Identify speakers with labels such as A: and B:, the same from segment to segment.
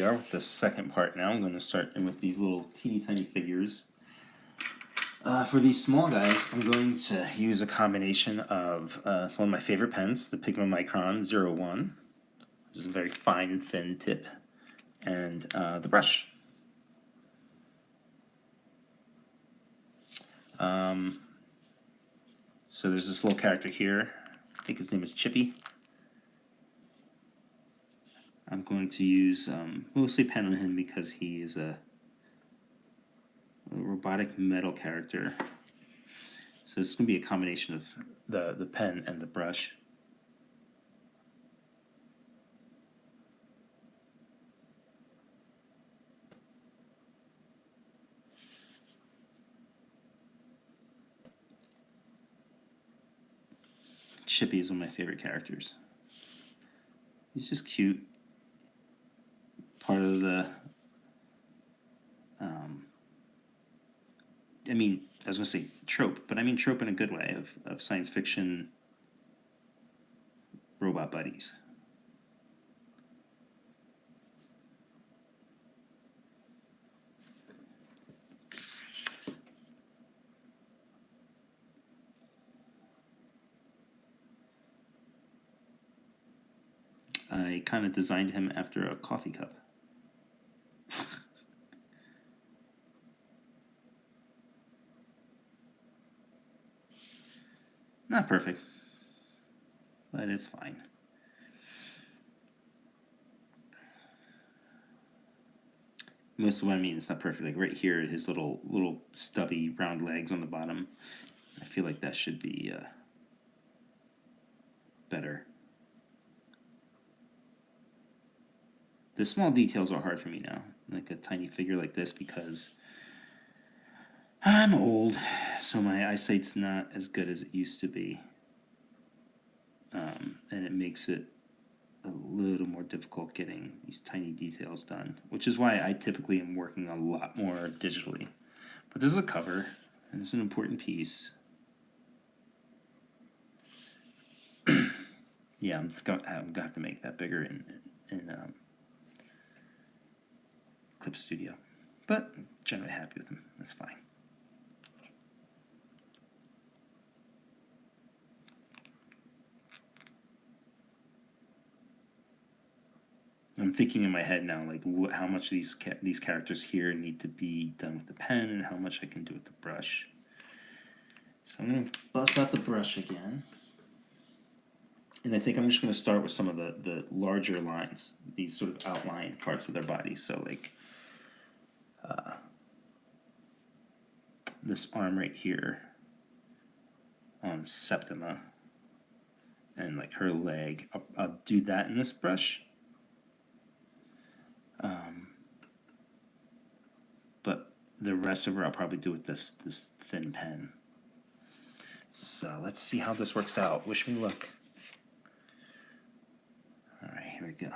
A: we are with the second part now. I'm going to start in with these little teeny tiny figures. For these small guys, I'm going to use a combination of one of my favorite pens, the Pigma Micron 01, which is a very fine and thin tip, and the brush. So there's this little character here. I think his name is Chippy. I'm going to use mostly pen on him because he is a robotic metal character. So it's going to be a combination of the pen and the brush. Chippy is one of my favorite characters. He's just cute. Part of the I was going to say trope, but I mean trope in a good way of science fiction robot buddies. I kind of designed him after a coffee cup. Not perfect, but it's fine. Most of what I mean is not perfect. Like right here, his little stubby round legs on the bottom. I feel like that should be better. The small details are hard for me now, like a tiny figure like this, because I'm old, so my eyesight's not as good as it used to be, and it makes it a little more difficult getting these tiny details done, which is why I typically am working a lot more digitally. But this is a cover, and it's an important piece. Yeah, I'm gonna have to make that bigger in Clip Studio, but generally happy with them. That's fine. I'm thinking in my head now, like how much these characters here need to be done with the pen, and how much I can do with the brush. So I'm going to bust out the brush again, and I think I'm just going to start with some of the larger lines, these sort of outline parts of their body. So like this arm right here, Septima, and like her leg. I'll do that in this brush. But the rest of her I'll probably do with this thin pen. So let's see how this works out. Wish me luck. All right, here we go.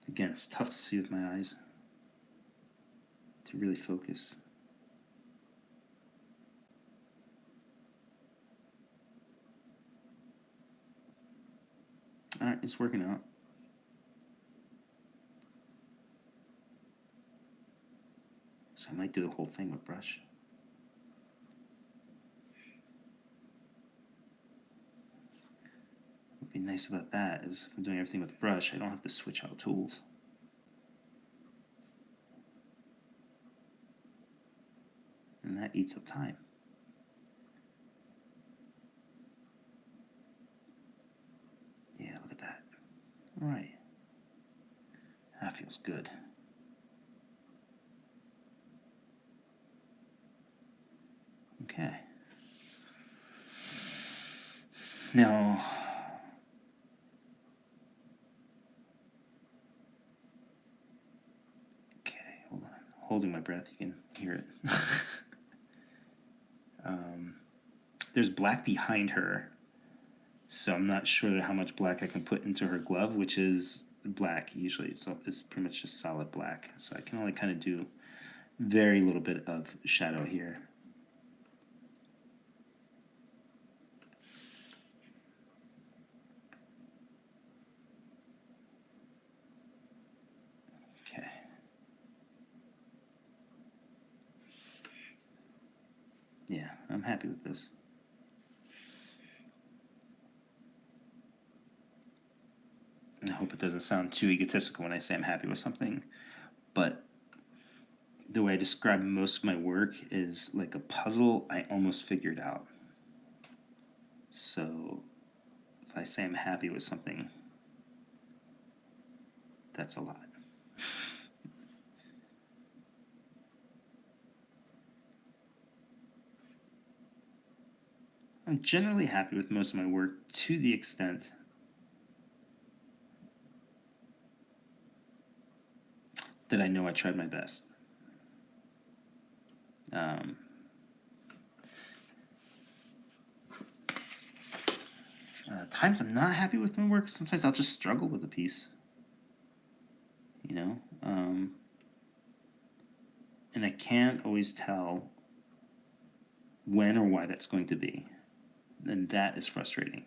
A: Again, it's tough to see with my eyes, to really focus. All right, it's working out. So I might do the whole thing with brush. What'd be nice about that is if I'm doing everything with brush, I don't have to switch out tools. And that eats up time. Yeah, look at that. All right. That feels good. Okay. Now, okay, hold on. Holding my breath, you can hear it. There's black behind her, so I'm not sure how much black I can put into her glove, which is black usually. So it's pretty much just solid black. So I can only kind of do very little bit of shadow here. I'm happy with this. And I hope it doesn't sound too egotistical when I say I'm happy with something, but the way I describe most of my work is like a puzzle I almost figured out. So if I say I'm happy with something, that's a lot. I'm generally happy with most of my work to the extent that I know I tried my best. Times I'm not happy with my work, sometimes I'll just struggle with a piece. You know? And I can't always tell when or why that's going to be. And that is frustrating.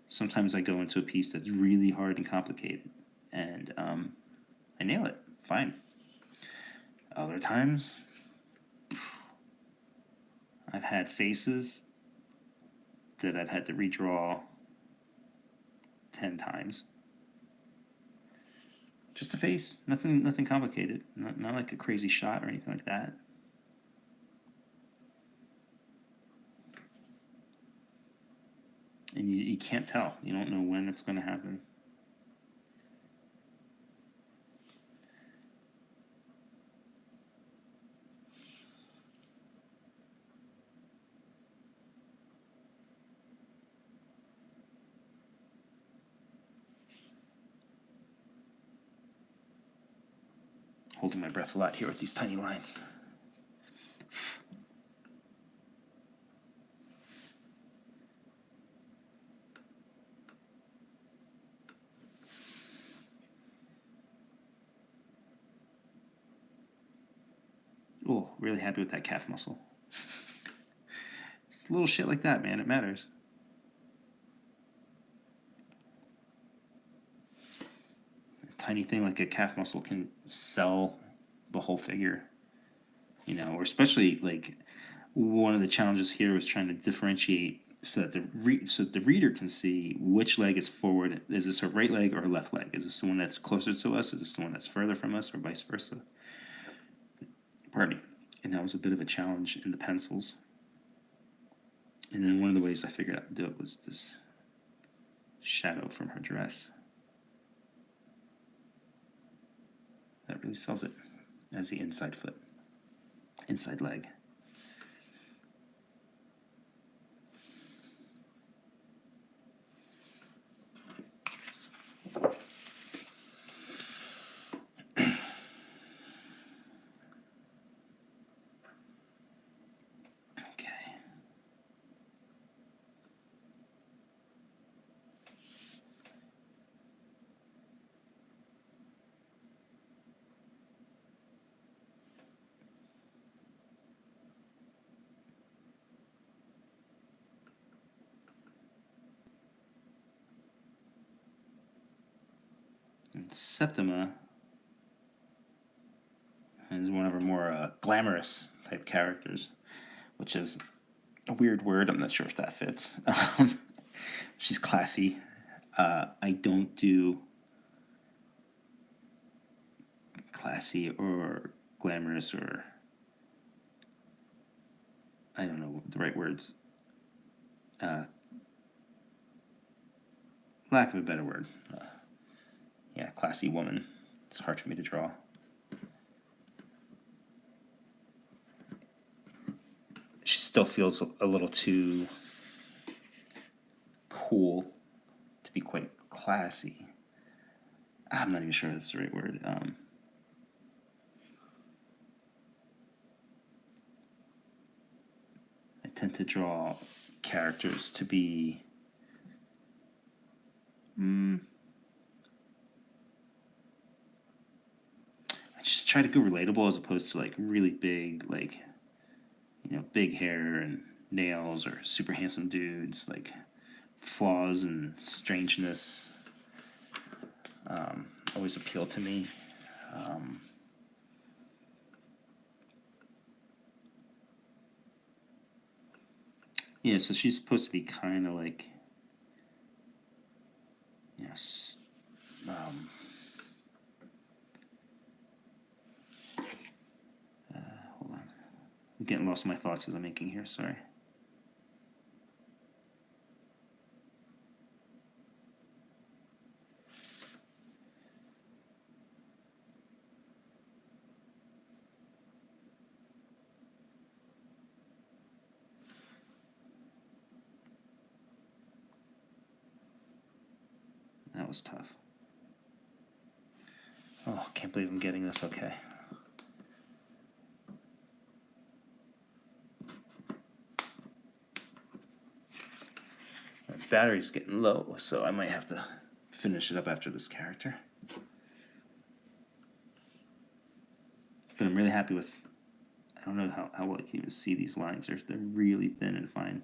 A: Sometimes I go into a piece that's really hard and complicated, and I nail it. Fine. Other times, I've had faces that I've had to redraw 10 times. Just a face, nothing complicated, not like a crazy shot or anything like that. And you can't tell. You don't know when it's going to happen. Holding my breath a lot here with these tiny lines. Oh, really happy with that calf muscle. It's little shit like that, man. It matters. A tiny thing like a calf muscle can sell the whole figure. You know, or especially like one of the challenges here was trying to differentiate so that the reader can see which leg is forward. Is this her right leg or her left leg? Is this the one that's closer to us? Is this the one that's further from us, or vice versa? Pardon me. And that was a bit of a challenge in the pencils. And then one of the ways I figured out to do it was this shadow from her dress. That really sells it as the inside foot, inside leg. And Septima is one of our more glamorous type characters, which is a weird word. I'm not sure if that fits. She's classy. I don't do classy or glamorous, or I don't know the right words. Lack of a better word. Yeah, classy woman. It's hard for me to draw. She still feels a little too cool to be quite classy. I'm not even sure that's the right word. I tend to draw characters to be I just try to go relatable as opposed to like really big, like, you know, big hair and nails, or super handsome dudes. Like flaws and strangeness always appeal to me. Yeah, so she's supposed to be kind of like, yes, hold on. I'm getting lost in my thoughts as I'm making here, sorry. That was tough. Oh, can't believe I'm getting this okay. My battery's getting low, so I might have to finish it up after this character. But I'm really happy with, I don't know how well you can even see these lines. They're really thin and fine.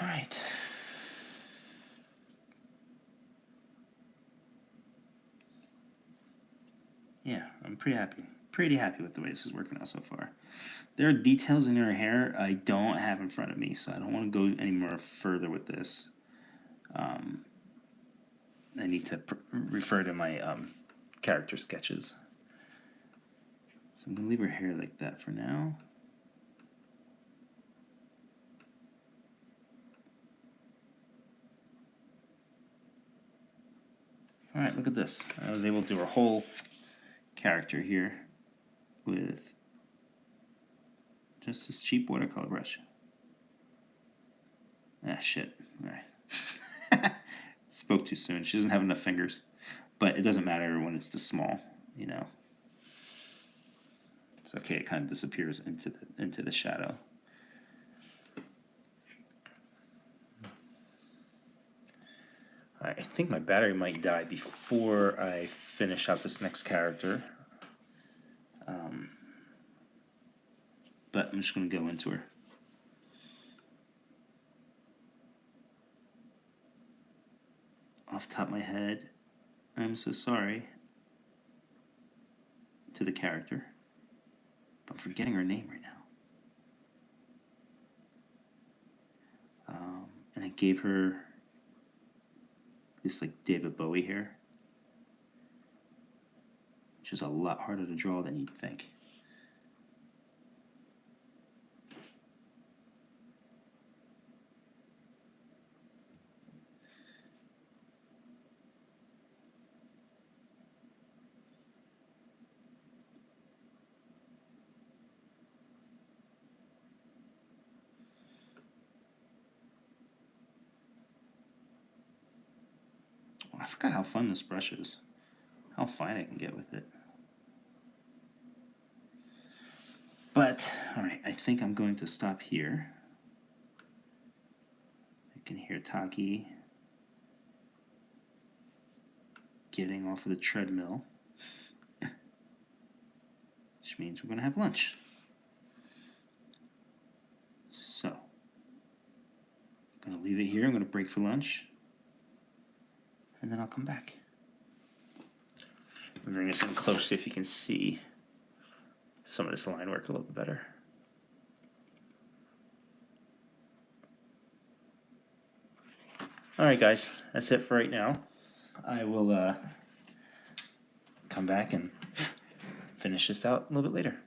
A: All right. Yeah, I'm pretty happy. Pretty happy with the way this is working out so far. There are details in her hair I don't have in front of me, so I don't want to go any more further with this. I need to refer to my character sketches. So I'm going to leave her hair like that for now. All right, look at this. I was able to do a whole character here with just this cheap watercolor brush. Ah, shit. All right. Spoke too soon. She doesn't have enough fingers. But it doesn't matter when it's this small, you know. It's okay, it kind of disappears into the shadow. All right, I think my battery might die before I finish out this next character. But I'm just going to go into her. Off the top of my head, I'm so sorry to the character, but I'm forgetting her name right now. And I gave her this like David Bowie hair, which is a lot harder to draw than you'd think. I forgot how fun this brush is. How fine I can get with it. But, alright, I think I'm going to stop here. I can hear Taki getting off of the treadmill, which means we're going to have lunch. So, I'm going to leave it here. I'm going to break for lunch. And then I'll come back. I'm bring this in close so if you can see some of this line work a little bit better. Alright guys, that's it for right now. I will come back and finish this out a little bit later.